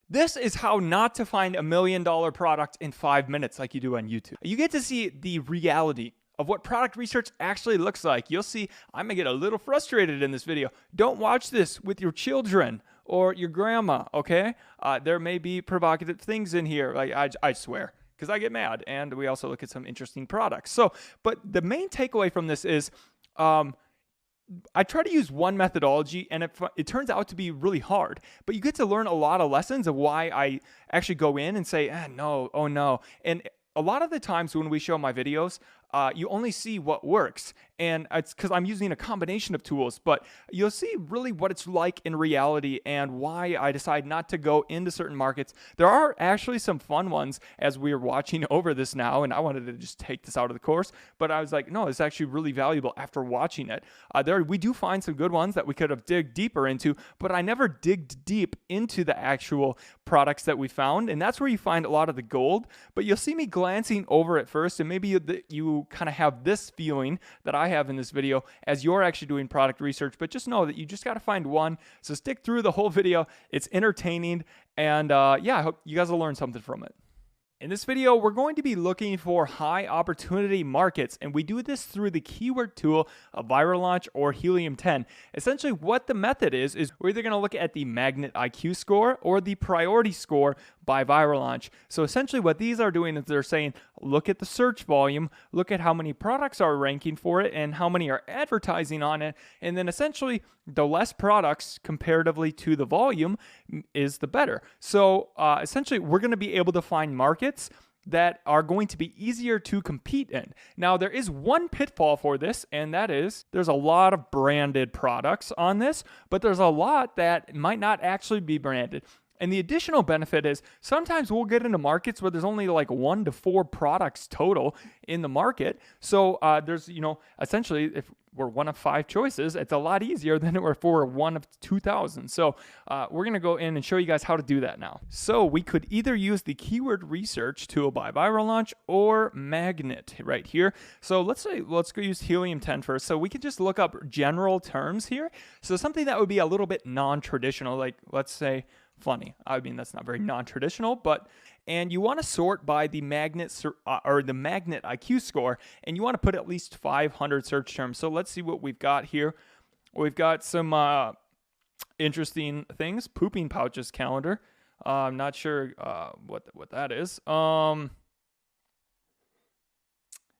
This is how not to find $1 million product in 5 minutes like you do on YouTube. You get to see the reality of what product research actually looks like. You'll see I'm gonna get a little frustrated in this video. Don't watch this with your children or your grandma, okay? There may be provocative things in here, like I swear, because I get mad. And we also look at some interesting products. So, but the main takeaway from this is, I try to use one methodology, and it turns out to be really hard. But you get to learn a lot of lessons of why I actually go in and say, no, oh no. And a lot of the times when we show my videos, you only see what works. And it's because I'm using a combination of tools, but you'll see really what it's like in reality and why I decide not to go into certain markets. There are actually some fun ones as we are watching over this now, and I wanted to just take this out of the course, but I was like, no, it's actually really valuable after watching it. We do find some good ones that we could have digged deeper into, but I never digged deep into the actual products that we found, and that's where you find a lot of the gold. But you'll see me glancing over it first, and maybe you kind of have this feeling that I have in this video as you're actually doing product research, but just know that you just got to find one. So stick through the whole video. It's entertaining, and yeah, I hope you guys will learn something from it. In this video, we're going to be looking for high opportunity markets, and we do this through the keyword tool of Viral Launch or Helium 10. Essentially, what the method is we're either going to look at the Magnet IQ score or the priority score by Viral Launch. So essentially what these are doing is they're saying, look at the search volume, look at how many products are ranking for it and how many are advertising on it. And then essentially the less products comparatively to the volume is the better. So essentially we're going to be able to find markets that are going to be easier to compete in. Now, there is one pitfall for this, and that is there's a lot of branded products on this, but there's a lot that might not actually be branded. And the additional benefit is sometimes we'll get into markets where there's only like 1 to 4 products total in the market. So there's, essentially if we're one of 5 choices, it's a lot easier than if we're one of 2,000. So we're going to go in and show you guys how to do that now. So we could either use the keyword research tool by Viral Launch or Magnet right here. So let's go use Helium 10 first. So we can just look up general terms here. So something that would be a little bit non-traditional, like let's say funny. I mean, that's not very non-traditional, and you want to sort by the Magnet or the Magnet IQ score, and you want to put at least 500 search terms. So let's see what we've got here. We've got some interesting things. Pooping pouches calendar. I'm not sure what that is.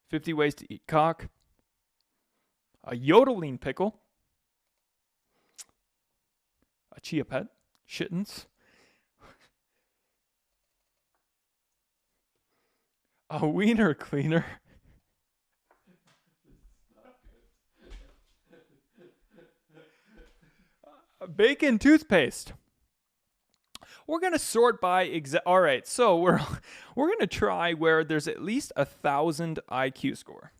50 ways to eat cock. A yodeling pickle. A chia pet. Shittens. A wiener cleaner. A bacon toothpaste. We're going to sort by all right, so we're going to try where there's at least 1,000 IQ score.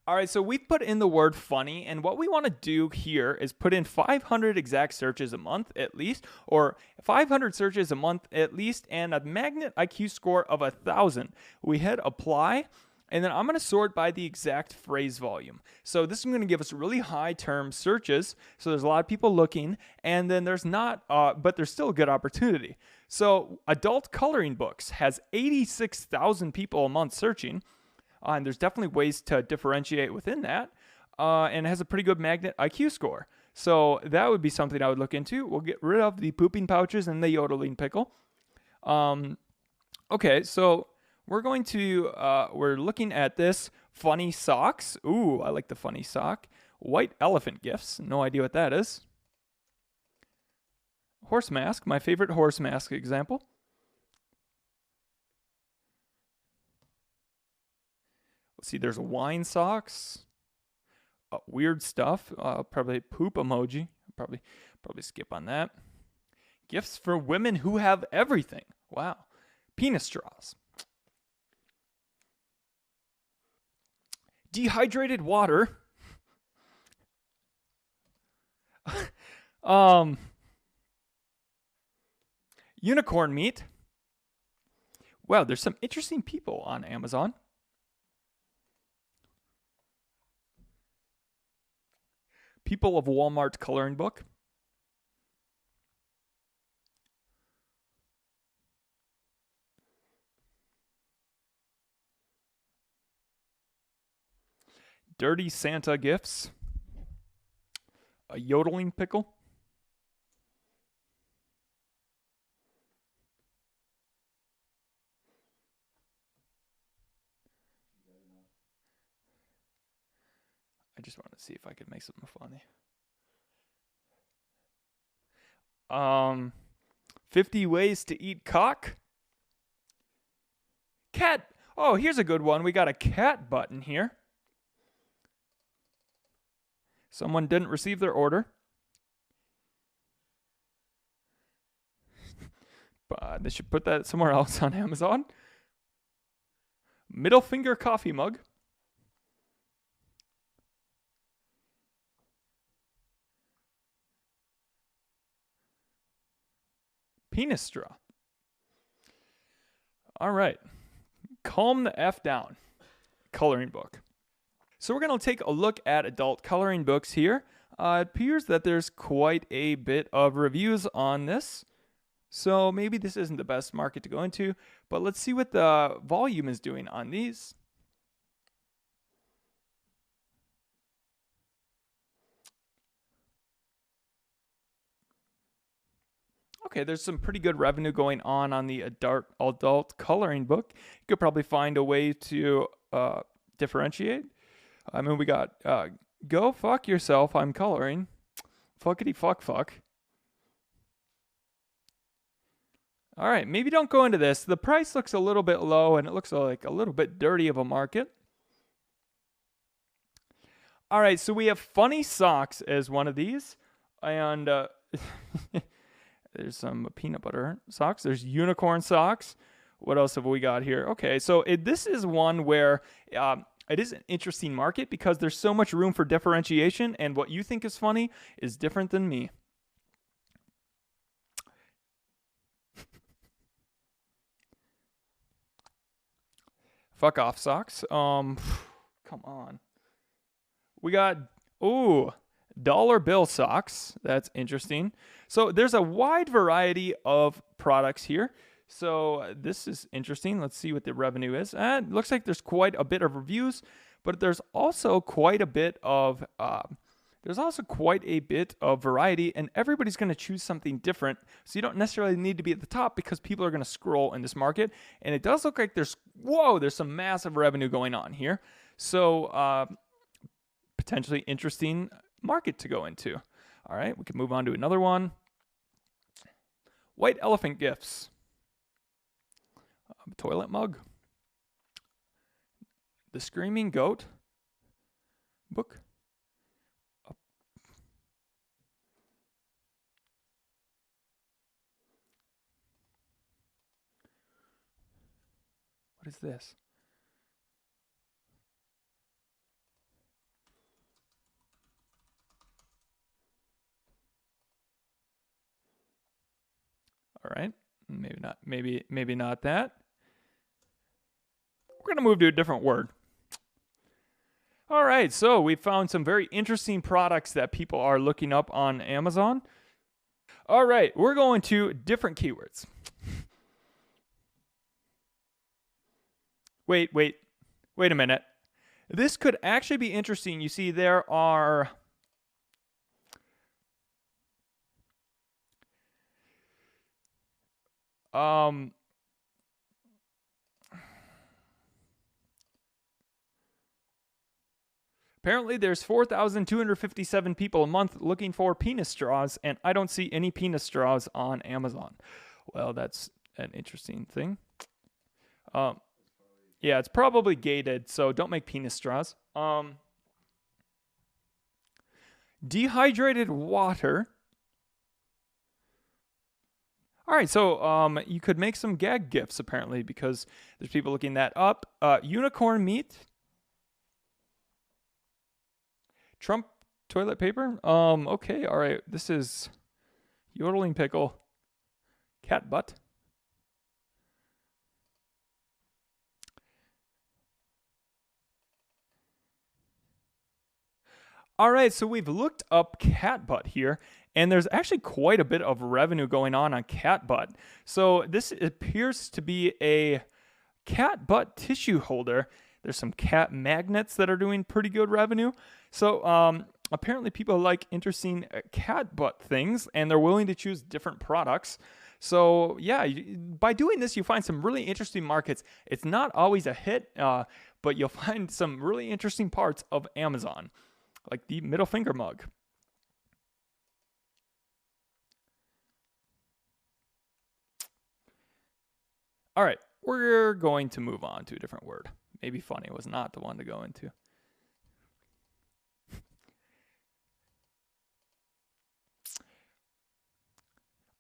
All right, so we've put in the word funny, and what we want to do here is put in 500 exact searches a month at least, or 500 searches a month at least, and a Magnet IQ score of 1,000. We hit apply, and then I'm going to sort by the exact phrase volume. So this is going to give us really high term searches, so there's a lot of people looking, and then there's not, but there's still a good opportunity. So adult coloring books has 86,000 people a month searching. And there's definitely ways to differentiate within that. And it has a pretty good Magnet IQ score. So that would be something I would look into. We'll get rid of the pooping pouches and the yodeling pickle. Okay, so we're going to, we're looking at this funny socks. Ooh, I like the funny sock. White elephant gifts. No idea what that is. Horse mask, my favorite horse mask example. See, there's wine socks, weird stuff, probably poop emoji, probably skip on that. Gifts for women who have everything. Wow. Penis straws. Dehydrated water. Unicorn meat. Wow, there's some interesting people on Amazon. People of Walmart coloring book. dirty Santa gifts. A yodeling pickle. I just want to see if I could make something funny. 50 ways to eat cock. Cat. Oh, here's a good one. We got a cat button here. Someone didn't receive their order. But they should put that somewhere else on Amazon. Middle finger coffee mug. Penis straw. All right. Calm the F down. Coloring book. So we're going to take a look at adult coloring books here. It appears that there's quite a bit of reviews on this. So maybe this isn't the best market to go into, but let's see what the volume is doing on these. Okay, there's some pretty good revenue going on the adult coloring book. You could probably find a way to differentiate. I mean, we got go fuck yourself, I'm coloring. Fuckity fuck. All right, maybe don't go into this. The price looks a little bit low and it looks like a little bit dirty of a market. All right, so we have funny socks as one of these. And there's some peanut butter socks. There's unicorn socks. What else have we got here? Okay, so this is one where it is an interesting market because there's so much room for differentiation, and what you think is funny is different than me. Fuck off socks. Come on. We got, dollar bill socks. That's interesting. So there's a wide variety of products here. So this is interesting. Let's see what the revenue is. And it looks like there's quite a bit of reviews, but there's also quite a bit of variety, and everybody's going to choose something different. So you don't necessarily need to be at the top because people are going to scroll in this market. And it does look like there's some massive revenue going on here. So potentially interesting market to go into. All right, we can move on to another one. White elephant gifts. Toilet mug. The Screaming Goat book. What is this? All right, maybe not. Maybe not that. We're going to move to a different word. All right, so we found some very interesting products that people are looking up on Amazon. All right, we're going to different keywords. Wait a minute. This could actually be interesting. You see, there are apparently there's 4,257 people a month looking for penis straws, and I don't see any penis straws on Amazon. Well, that's an interesting thing. Yeah, it's probably gated, so don't make penis straws. Dehydrated water. All right, so you could make some gag gifts, apparently, because there's people looking that up. Unicorn meat. Trump toilet paper. Okay, all right. This is yodeling pickle. Cat butt. All right, so we've looked up cat butt here, and there's actually quite a bit of revenue going on cat butt. So this appears to be a cat butt tissue holder There's some cat magnets that are doing pretty good revenue. So apparently people like interesting cat butt things, and they're willing to choose different products. So yeah, by doing this, you find some really interesting markets. It's not always a hit, but you'll find some really interesting parts of Amazon, like the middle finger mug. All right, we're going to move on to a different word. Maybe funny was not the one to go into.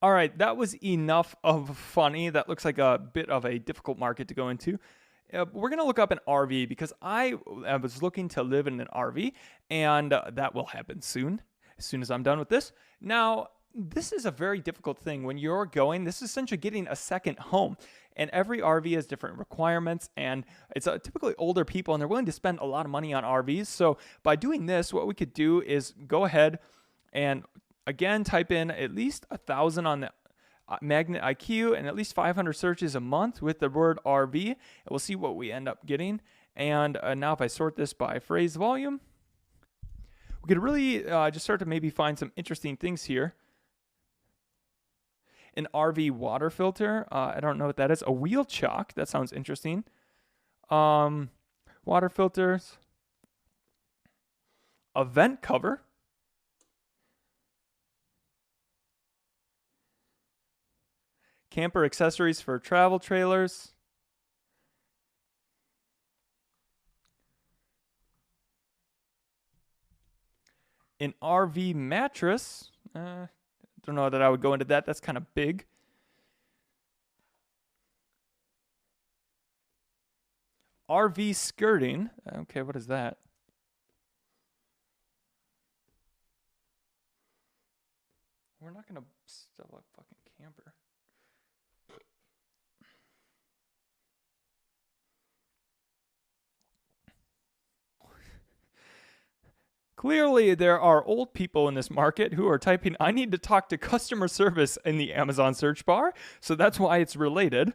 All right, that was enough of funny. That looks like a bit of a difficult market to go into. We're going to look up an RV because I was looking to live in an RV, and that will happen soon, as soon as I'm done with this. Now, this is a very difficult thing. When you're going, this is essentially getting a second home. And every RV has different requirements, and it's typically older people, and they're willing to spend a lot of money on RVs. So by doing this, what we could do is go ahead and again type in at least 1,000 on the Magnet IQ and at least 500 searches a month with the word RV, and we'll see what we end up getting. And now if I sort this by phrase volume, we could really just start to maybe find some interesting things here. An RV water filter. I don't know what that is. A wheel chock. That sounds interesting. Water filters. A vent cover. Camper accessories for travel trailers. An RV mattress. Don't know that I would go into that. That's kind of big. RV skirting. Okay, what is that? We're not going to sell a fucking camper. Clearly, there are old people in this market who are typing, I need to talk to customer service in the Amazon search bar. So that's why it's related.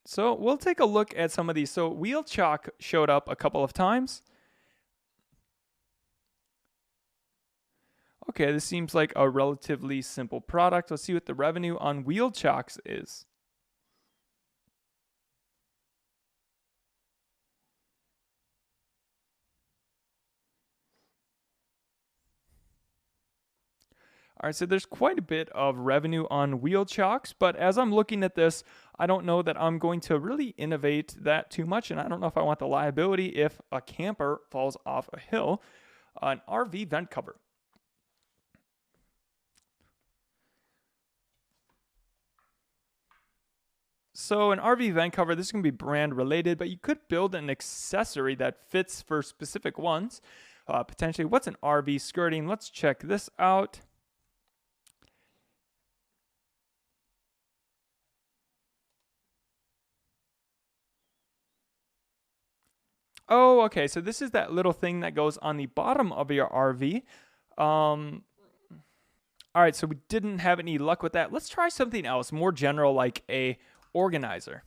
So we'll take a look at some of these. So wheel chock showed up a couple of times. Okay, this seems like a relatively simple product. Let's see what the revenue on wheel chocks is. All right, so there's quite a bit of revenue on wheel chocks, but as I'm looking at this, I don't know that I'm going to really innovate that too much, and I don't know if I want the liability if a camper falls off a hill. An RV vent cover. So an RV vent cover, this is going to be brand related, but you could build an accessory that fits for specific ones. Potentially, what's an RV skirting? Let's check this out. Oh, okay. So this is that little thing that goes on the bottom of your RV. All right, so we didn't have any luck with that. Let's try something else, more general, like a organizer.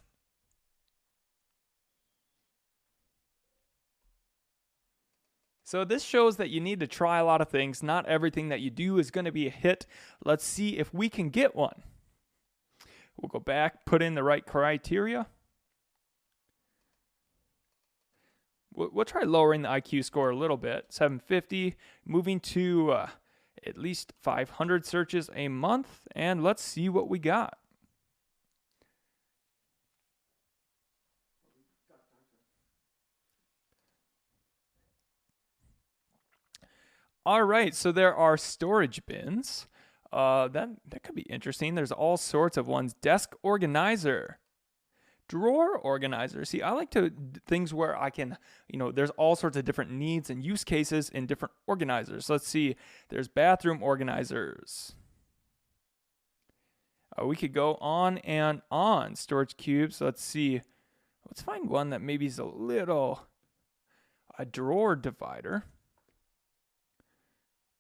So this shows that you need to try a lot of things. Not everything that you do is going to be a hit. Let's see if we can get one. We'll go back, put in the right criteria. We'll try lowering the IQ score a little bit. 750, moving to at least 500 searches a month, and let's see what we got. All right, so there are storage bins. That could be interesting. There's all sorts of ones. Desk organizer. Drawer organizer. See, I like to things where I can, there's all sorts of different needs and use cases in different organizers. Let's see. There's bathroom organizers. We could go on and on. Storage cubes. Let's see. Let's find one that maybe is a drawer divider.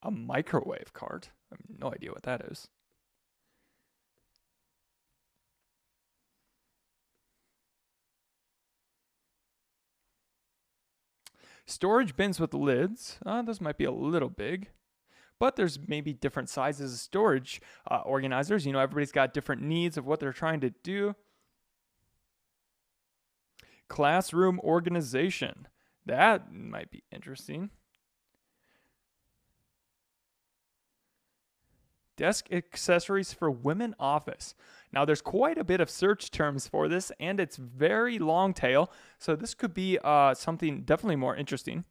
A microwave cart. I have no idea what that is. Storage bins with lids. Those might be a little big, but there's maybe different sizes of storage organizers. You know, everybody's got different needs of what they're trying to do. Classroom organization. That might be interesting. Desk accessories for women office. Now, there's quite a bit of search terms for this, and it's very long tail, so this could be something definitely more interesting.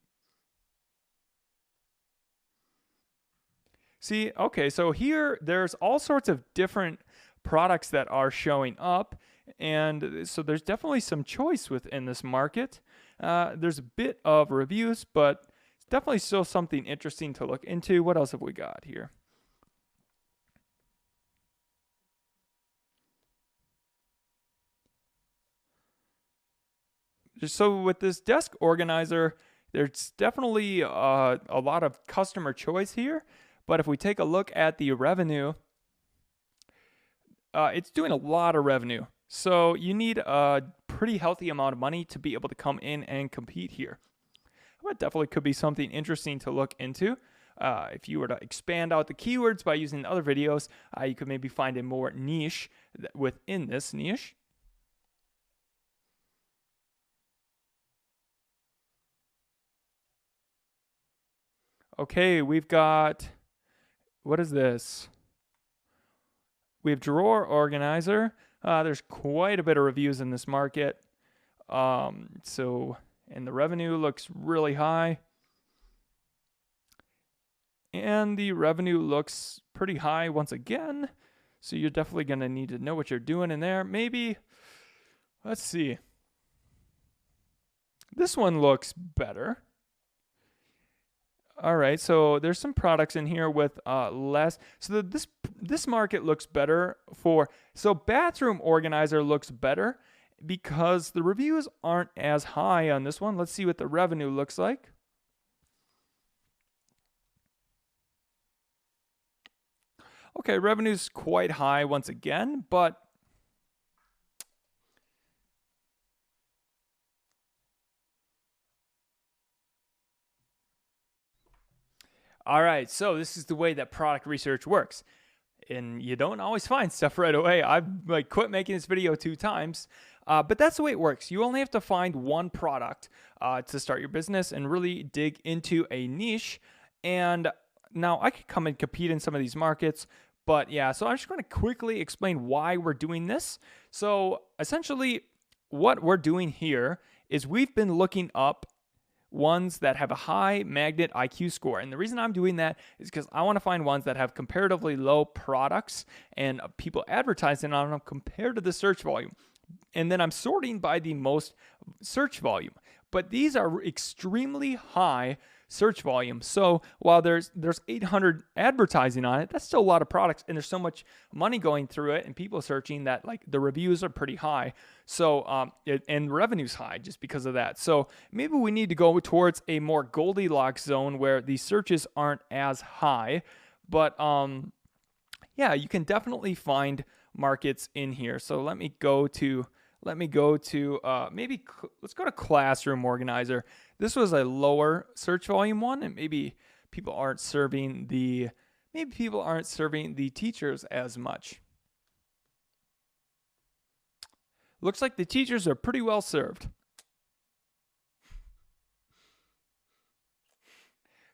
See, okay, so here there's all sorts of different products that are showing up, and so there's definitely some choice within this market. There's a bit of reviews, but it's definitely still something interesting to look into. What else have we got here? So with this desk organizer, there's definitely a lot of customer choice here. But if we take a look at the revenue, it's doing a lot of revenue. So you need a pretty healthy amount of money to be able to come in and compete here. That definitely could be something interesting to look into. If you were to expand out the keywords by using other videos, you could maybe find a more niche within this niche. Okay, we've got, what is this? We have drawer organizer. There's quite a bit of reviews in this market. And the revenue looks really high. And the revenue looks pretty high once again. So you're definitely going to need to know what you're doing in there. Maybe, let's see. This one looks better. All right, so there's some products in here with less. So this market looks better for. So bathroom organizer looks better because the reviews aren't as high on this one. Let's see what the revenue looks like. Okay, revenue's quite high once again, but all right, so this is the way that product research works. And you don't always find stuff right away. I've quit making this video 2 times, but that's the way it works. You only have to find one product to start your business and really dig into a niche. And now I could come and compete in some of these markets, but yeah, so I'm just going to quickly explain why we're doing this. So essentially, what we're doing here is we've been looking up ones that have a high magnet IQ score. And the reason I'm doing that is because I want to find ones that have comparatively low products and people advertising on them compared to the search volume. And then I'm sorting by the most search volume. But these are extremely high search volume. So while there's 800 advertising on it, that's still a lot of products, and there's so much money going through it and people searching that the reviews are pretty high. So and revenue's high just because of that. So maybe we need to go towards a more Goldilocks zone where the searches aren't as high. But yeah, you can definitely find markets in here. So let me go to maybe let's go to classroom organizer. This was a lower search volume one, and maybe people aren't serving the teachers as much. Looks like the teachers are pretty well served.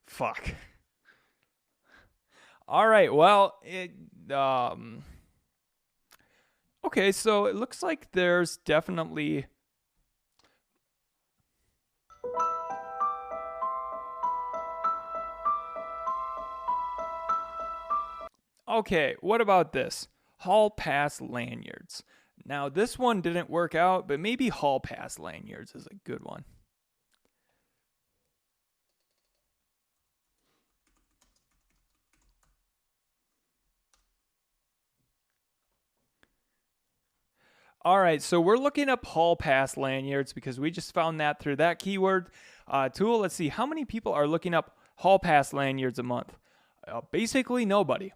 Fuck. All right, well, okay, so it looks like there's definitely. Okay, what about this? Hall pass lanyards. Now, this one didn't work out, but maybe hall pass lanyards is a good one. All right, so we're looking up hall pass lanyards because we just found that through that keyword tool. Let's see, how many people are looking up hall pass lanyards a month? Basically nobody.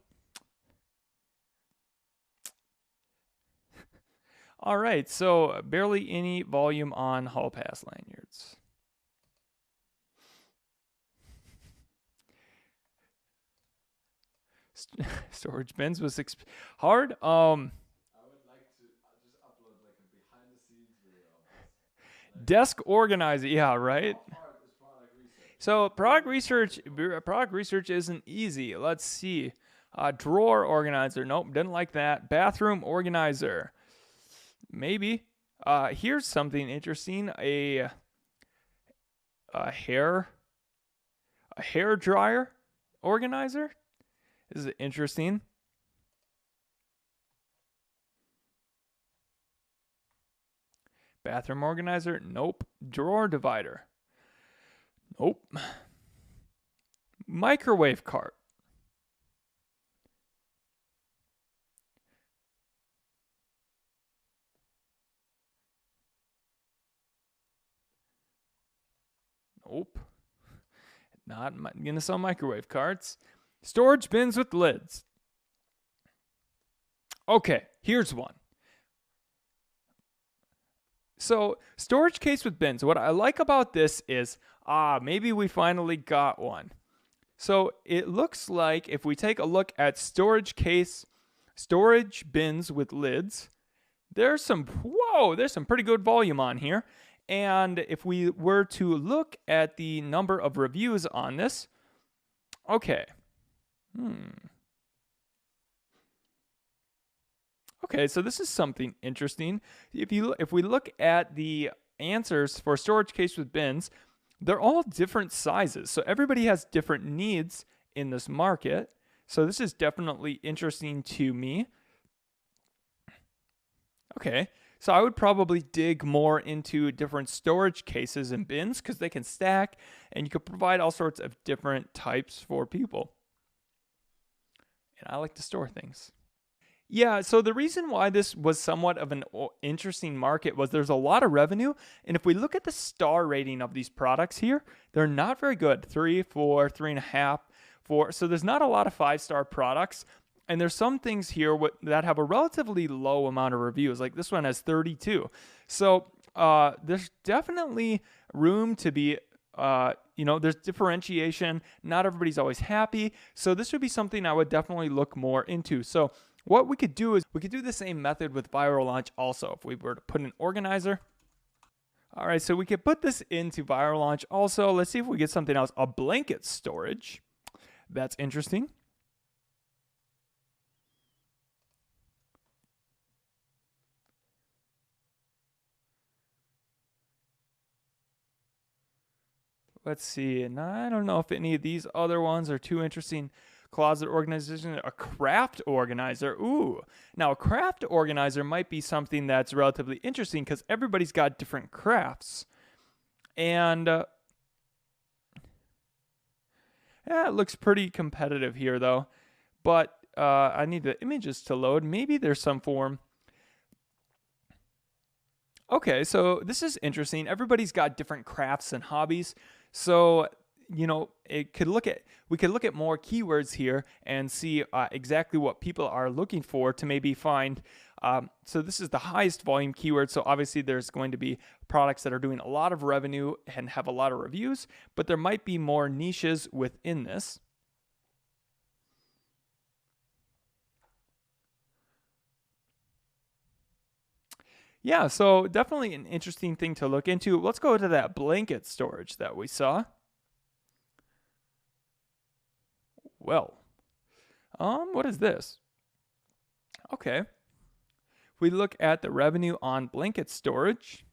All right, so barely any volume on hall pass lanyards. Storage bins was hard. Desk organizer. Yeah, right. So product research isn't easy. Let's see. Drawer organizer. Nope, didn't like that. Bathroom organizer. Maybe. Here's something interesting. A hair dryer organizer. This is interesting. Bathroom organizer. Nope. Drawer divider. Nope. Microwave cart. Nope. Not gonna sell microwave carts. Storage bins with lids. Okay, here's one. So, storage case with bins. What I like about this is, maybe we finally got one. So, it looks like if we take a look at storage bins with lids, there's some pretty good volume on here. And if we were to look at the number of reviews on this, okay. Okay, so this is something interesting. If we look at the answers for storage case with bins, they're all different sizes. So everybody has different needs in this market. So this is definitely interesting to me. Okay, so I would probably dig more into different storage cases and bins because they can stack and you could provide all sorts of different types for people. And I like to store things. Yeah, so the reason why this was somewhat of an interesting market was there's a lot of revenue. And if we look at the star rating of these products here, they're not very good. 3, 4, 3.5, 4. So there's not a lot of 5-star products. And there's some things here that have a relatively low amount of reviews. Like this one has 32. So there's definitely room to be, there's differentiation. Not everybody's always happy. So this would be something I would definitely look more into. So what we could do is we could do the same method with viral launch also. If we were to put an organizer. All right, so we could put this into viral launch also. Let's see if we get something else. A blanket storage. That's interesting. Let's see. And I don't know if any of these other ones are too interesting. Closet organization, a craft organizer. Ooh. Now, a craft organizer might be something that's relatively interesting because everybody's got different crafts. And yeah, it looks pretty competitive here, though. But I need the images to load. Maybe there's some form. Okay, so this is interesting. Everybody's got different crafts and hobbies. So, we could look at more keywords here and see exactly what people are looking for to maybe find. So this is the highest volume keyword. So obviously there's going to be products that are doing a lot of revenue and have a lot of reviews, but there might be more niches within this. Yeah, so definitely an interesting thing to look into. Let's go to that blanket storage that we saw. Well, what is this? Okay. If we look at the revenue on blanket storage,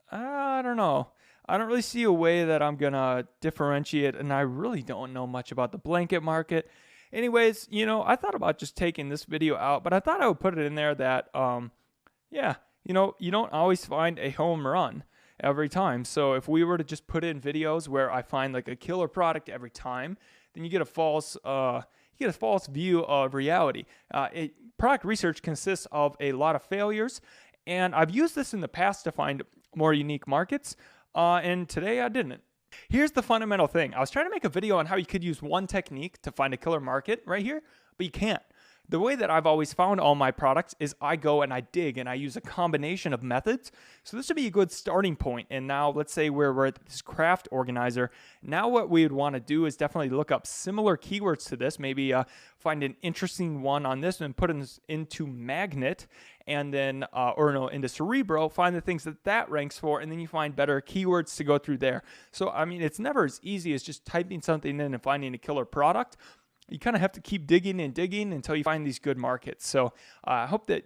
I don't know. I don't really see a way that I'm going to differentiate, and I really don't know much about the blanket market. Anyways, I thought about just taking this video out, but I thought I would put it in there that, you don't always find a home run every time. So if we were to just put in videos where I find like a killer product every time, then you get a false view of reality. Product research consists of a lot of failures, and I've used this in the past to find more unique markets, and today I didn't. Here's the fundamental thing. I was trying to make a video on how you could use one technique to find a killer market right here, but you can't. The way that I've always found all my products is I go and I dig and I use a combination of methods. So this would be a good starting point. And now let's say we're at this craft organizer. Now what we would want to do is definitely look up similar keywords to this. Maybe find an interesting one on this and put it into magnet, and then into Cerebro, find the things that ranks for, and then you find better keywords to go through there. So I mean, it's never as easy as just typing something in and finding a killer product. You kind of have to keep digging and digging until you find these good markets. So I hope that,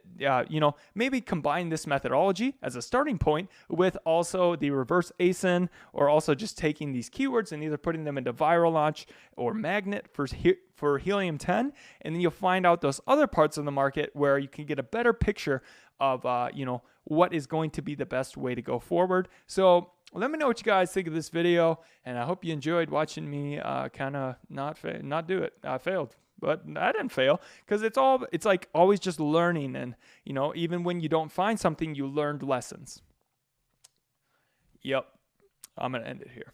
maybe combine this methodology as a starting point with also the reverse ASIN, or also just taking these keywords and either putting them into Viral Launch or Magnet for Helium-10. And then you'll find out those other parts of the market where you can get a better picture of, what is going to be the best way to go forward. So let me know what you guys think of this video, and I hope you enjoyed watching me kind of not do it. I failed, but I didn't fail, because it's like always just learning, and even when you don't find something, you learned lessons. Yep, I'm gonna end it here.